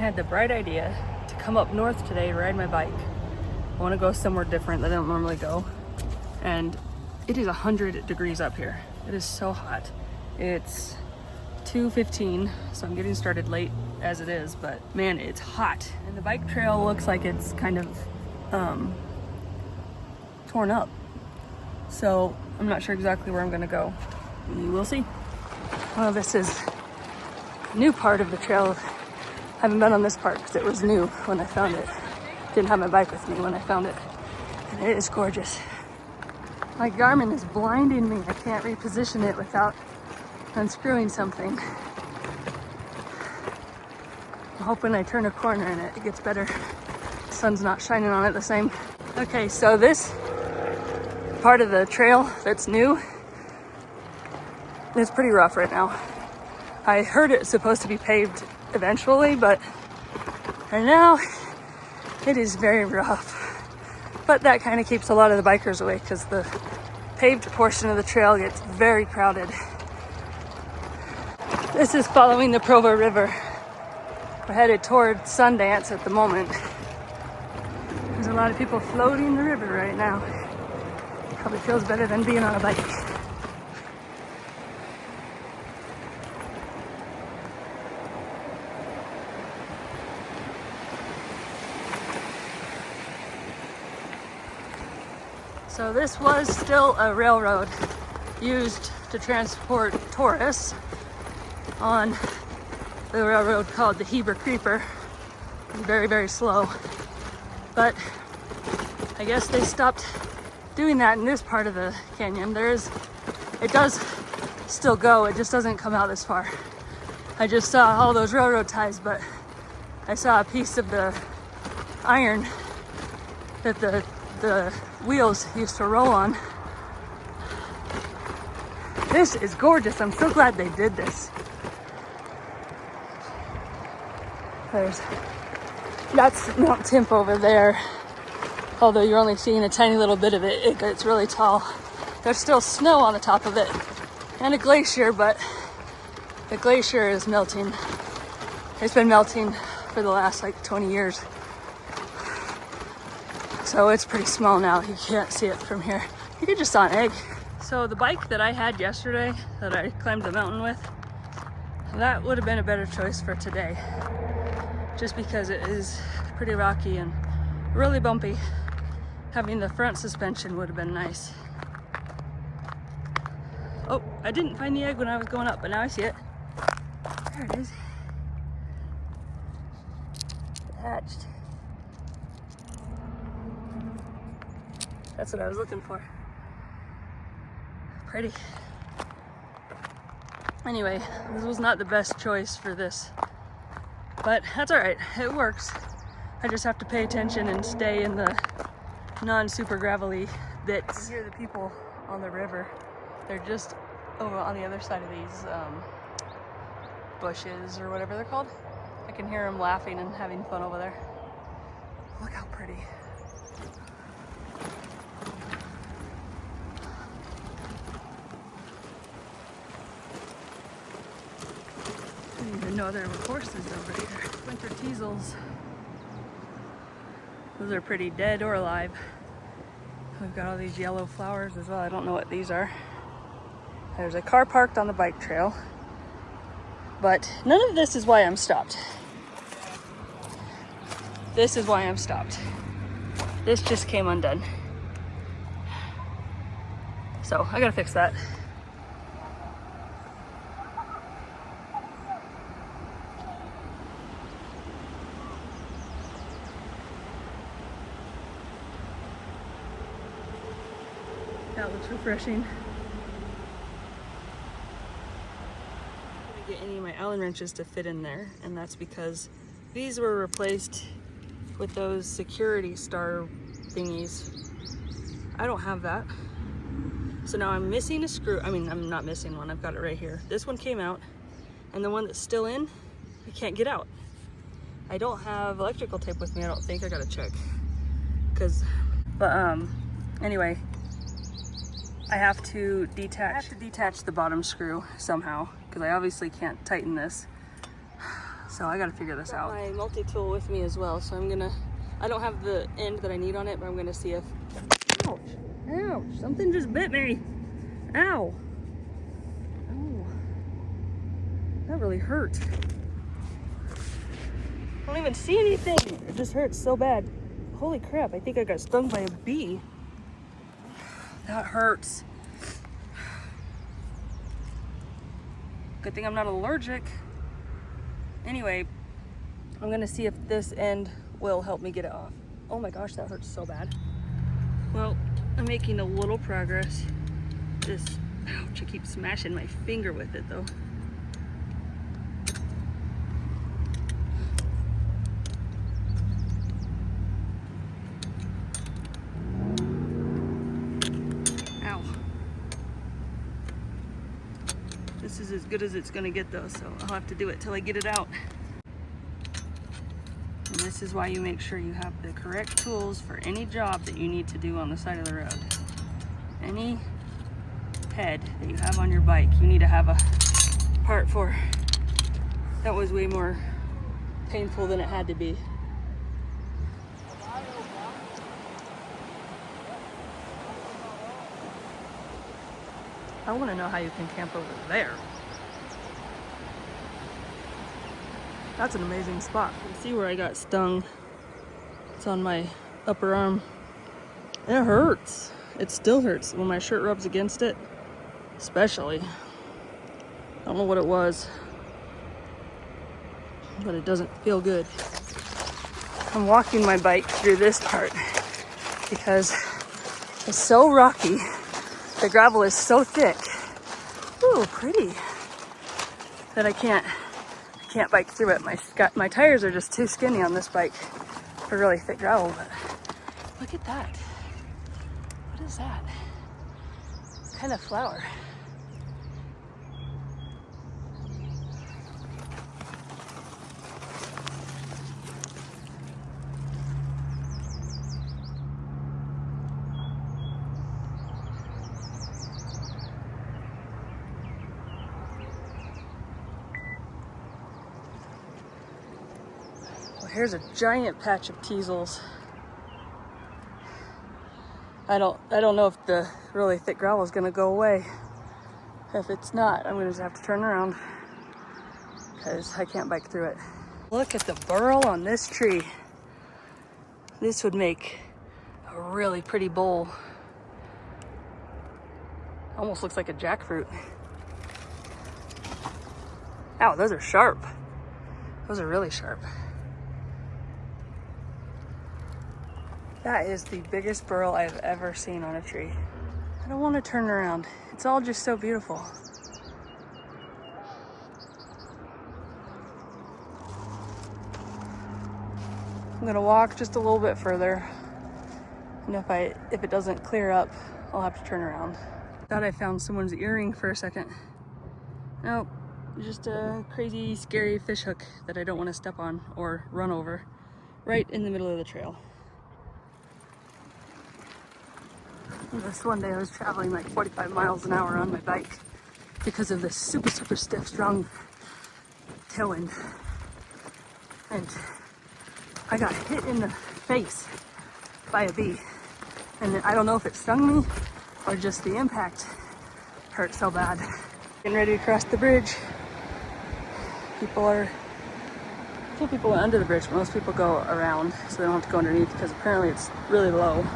had the bright idea to come up north today to ride my bike. I want to go somewhere different that I don't normally go. And it is 100 degrees up here. It is so hot. It's 2:15, so I'm getting started late as it is, but man, it's hot. And the bike trail looks like it's kind of torn up. So I'm not sure exactly where I'm gonna go. You will see. Well, this is a new part of the trail. I haven't been on this part because it was new when I found it. Didn't have my bike with me when I found it. And it is gorgeous. My Garmin is blinding me. I can't reposition it without unscrewing something. I'm hoping I turn a corner and it gets better. The sun's not shining on it the same. Okay, so this part of the trail that's new, it's pretty rough right now. I heard it's supposed to be paved eventually, but right now it is very rough. But that kind of keeps a lot of the bikers away because the paved portion of the trail gets very crowded. This is following the Provo River. We're headed toward Sundance at the moment. There's a lot of people floating the river right now. Probably feels better than being on a bike. So this was still a railroad used to transport tourists on the railroad called the Heber Creeper. It's very, very slow. But I guess they stopped doing that in this part of the canyon. It does still go, it just doesn't come out this far. I just saw all those railroad ties, but I saw a piece of the iron that the wheels used to roll on. This is gorgeous. I'm so glad they did this. That's Mount Timp over there. Although you're only seeing a tiny little bit of it, it's really tall. There's still snow on the top of it and a glacier, but the glacier is melting. It's been melting for the last like 20 years. So it's pretty small now. You can't see it from here. You could just saw an egg. So the bike that I had yesterday that I climbed the mountain with, that would have been a better choice for today. Just because it is pretty rocky and really bumpy. Having the front suspension would have been nice. Oh, I didn't find the egg when I was going up, but now I see it. There it is. It hatched. That's what I was looking for. Pretty. Anyway, this was not the best choice for this, but that's all right. It works. I just have to pay attention and stay in the non-super gravelly bits. You hear the people on the river. They're just over on the other side of these bushes or whatever they're called. I can hear them laughing and having fun over there. Look how pretty. I didn't even know there were horses over here. Winter teasels. Those are pretty dead or alive. We've got all these yellow flowers as well. I don't know what these are. There's a car parked on the bike trail. But none of this is why I'm stopped. This is why I'm stopped. This just came undone. So I gotta fix that. That looks refreshing. I didn't get any of my Allen wrenches to fit in there, and that's because these were replaced with those security star thingies. I don't have that. So now I'm missing a screw. I mean, I'm not missing one. I've got it right here. This one came out, and the one that's still in, I can't get out. I don't have electrical tape with me, I don't think. I gotta check. Anyway, I have to detach the bottom screw somehow, because I obviously can't tighten this. So I gotta figure this out. My multi-tool with me as well, so I don't have the end that I need on it, but I'm gonna see if... Ouch, ouch, something just bit me. Ow. Oh, that really hurt. I don't even see anything. It just hurts so bad. Holy crap, I think I got stung by a bee. That hurts. Good thing I'm not allergic. Anyway, I'm gonna see if this end will help me get it off. Oh my gosh, that hurts so bad. Well, I'm making a little progress. Just, ouch, I keep smashing my finger with it though. Ow. This is as good as it's gonna get though, so I'll have to do it till I get it out. And this is why you make sure you have the correct tools for any job that you need to do on the side of the road. Any head that you have on your bike, you need to have a part for. That was way more painful than it had to be. I want to know how you can camp over there. That's an amazing spot. You can see where I got stung. It's on my upper arm. It hurts. It still hurts when my shirt rubs against it, especially. I don't know what it was, but it doesn't feel good. I'm walking my bike through this part because it's so rocky. The gravel is so thick. Ooh, pretty. That I can't bike through it. My tires are just too skinny on this bike for really thick gravel, but look at that. What is that? What kind of flower? Here's a giant patch of teasels. I don't know if the really thick gravel is gonna go away. If it's not, I'm gonna just have to turn around because I can't bike through it. Look at the burl on this tree. This would make a really pretty bowl. Almost looks like a jackfruit. Ow, those are sharp. Those are really sharp. That is the biggest burl I've ever seen on a tree. I don't want to turn around. It's all just so beautiful. I'm gonna walk just a little bit further. And if it doesn't clear up, I'll have to turn around. Thought I found someone's earring for a second. Nope, just a crazy, scary fish hook that I don't want to step on or run over right in the middle of the trail. This one day I was traveling like 45 miles an hour on my bike because of this super, super stiff, strong tailwind. And I got hit in the face by a bee. And I don't know if it stung me or just the impact hurt so bad. Getting ready to cross the bridge. A few people went under the bridge, but most people go around so they don't have to go underneath because apparently it's really low.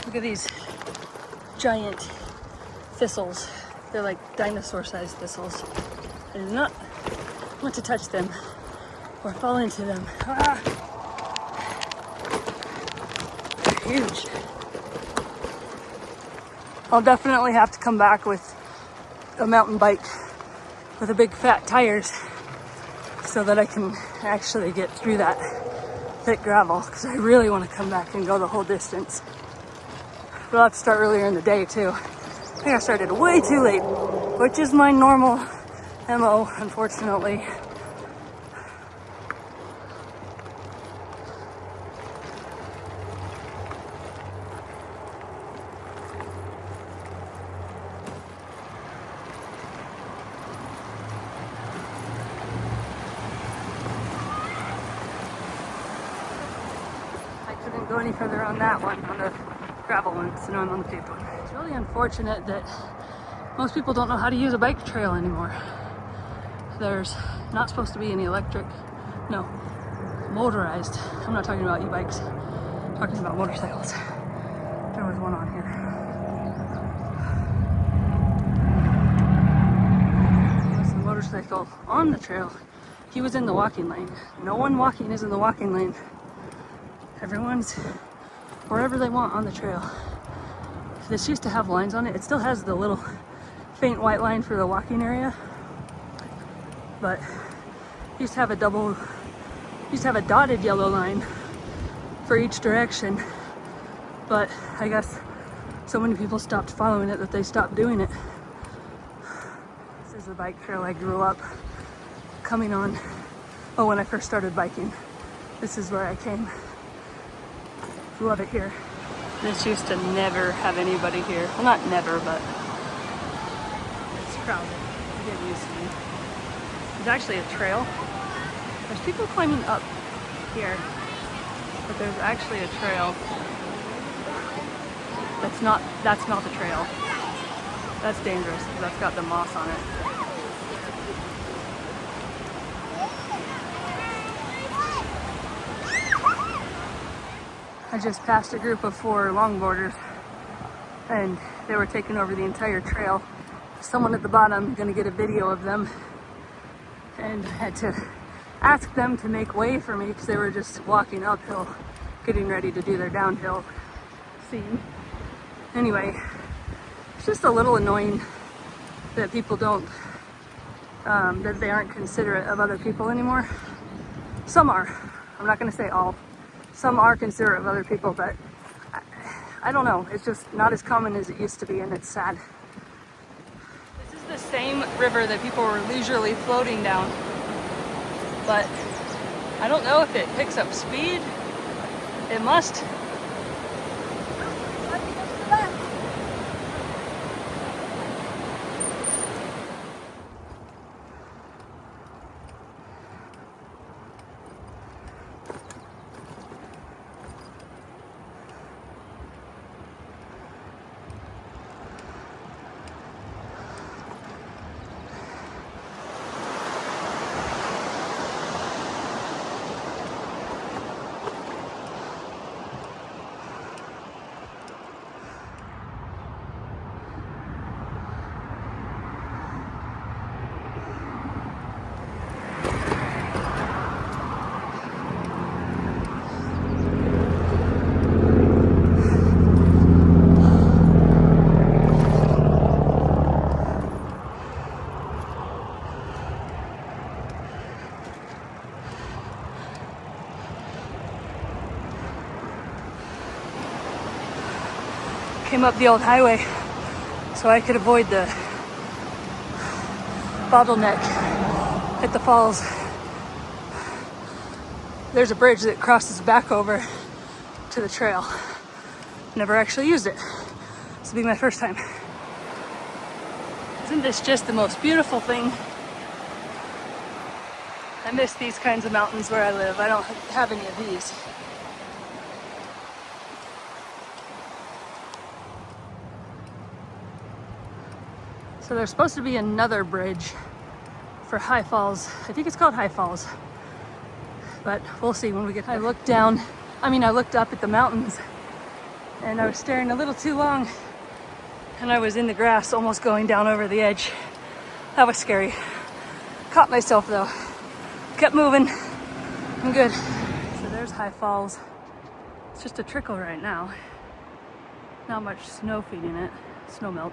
Look at these giant thistles. They're like dinosaur-sized thistles. I do not want to touch them or fall into them. Ah! They're huge. I'll definitely have to come back with a mountain bike with a big fat tires so that I can actually get through that thick gravel because I really want to come back and go the whole distance. But I'll have to start earlier in the day too. I think I started way too late, which is my normal MO, unfortunately. go any further on that one, on the gravel one, so now I'm on the paved one. It's really unfortunate that most people don't know how to use a bike trail anymore. There's not supposed to be any electric, no, motorized. I'm not talking about e-bikes, I'm talking about motorcycles. There was one on here. There was a motorcycle on the trail. He was in the walking lane. No one walking is in the walking lane. Everyone's wherever they want on the trail. This used to have lines on it. It still has the little faint white line for the walking area, but used to have a dotted yellow line for each direction. But I guess so many people stopped following it that they stopped doing it. This is the bike trail I grew up coming on. Oh, when I first started biking, this is where I came. Love it here. This used to never have anybody here. Well, not never, but it's crowded. I get used to it. There's actually a trail. There's people climbing up here, but there's actually a trail. That's not the trail. That's dangerous because that's got the moss on it. I just passed a group of 4 longboarders and they were taking over the entire trail. Someone at the bottom gonna get a video of them, and I had to ask them to make way for me because they were just walking uphill, getting ready to do their downhill scene. Anyway, it's just a little annoying that people don't, that they aren't considerate of other people anymore. Some are. I'm not gonna say all. Some are considerate of other people, but I don't know. It's just not as common as it used to be, and it's sad. This is the same river that people were leisurely floating down, but I don't know if it picks up speed. It must. Came up the old highway so I could avoid the bottleneck at the falls. There's a bridge that crosses back over to the trail. Never actually used it. This will be my first time. Isn't this just the most beautiful thing? I miss these kinds of mountains where I live. I don't have any of these. So there's supposed to be another bridge for High Falls. I think it's called High Falls, but we'll see when we get there. I looked up at the mountains and I was staring a little too long, and I was in the grass almost going down over the edge. That was scary. Caught myself though. Kept moving. I'm good. So there's High Falls. It's just a trickle right now. Not much snow feeding it. Snow melt.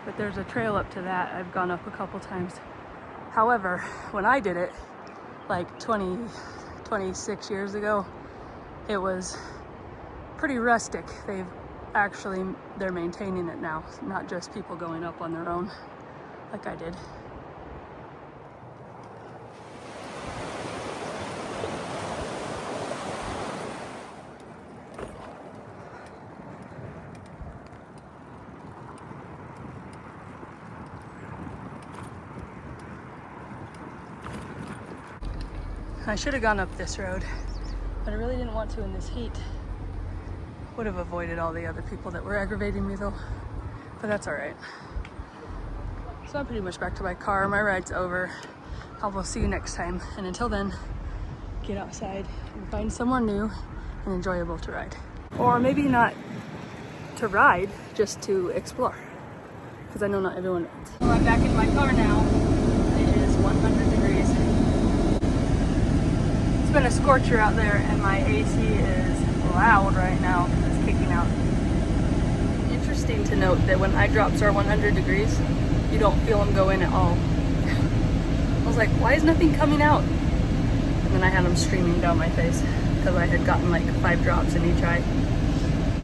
But there's a trail up to that. I've gone up a couple times. However, when I did it, like 26 years ago, it was pretty rustic. They're maintaining it now, not just people going up on their own like I did. I should have gone up this road, but I really didn't want to in this heat. Would have avoided all the other people that were aggravating me though, but that's all right. So I'm pretty much back to my car. My ride's over. I will see you next time. And until then, get outside and find somewhere new and enjoyable to ride. Or maybe not to ride, just to explore. Because I know not everyone rides. Well, I'm back in my car now. It is 100 degrees. It's been a scorcher out there and my AC is loud right now. It's kicking out. Interesting to note that when high drops are 100 degrees, you don't feel them go in at all. I was like, why is nothing coming out? And then I had them streaming down my face because I had gotten like 5 drops in each eye.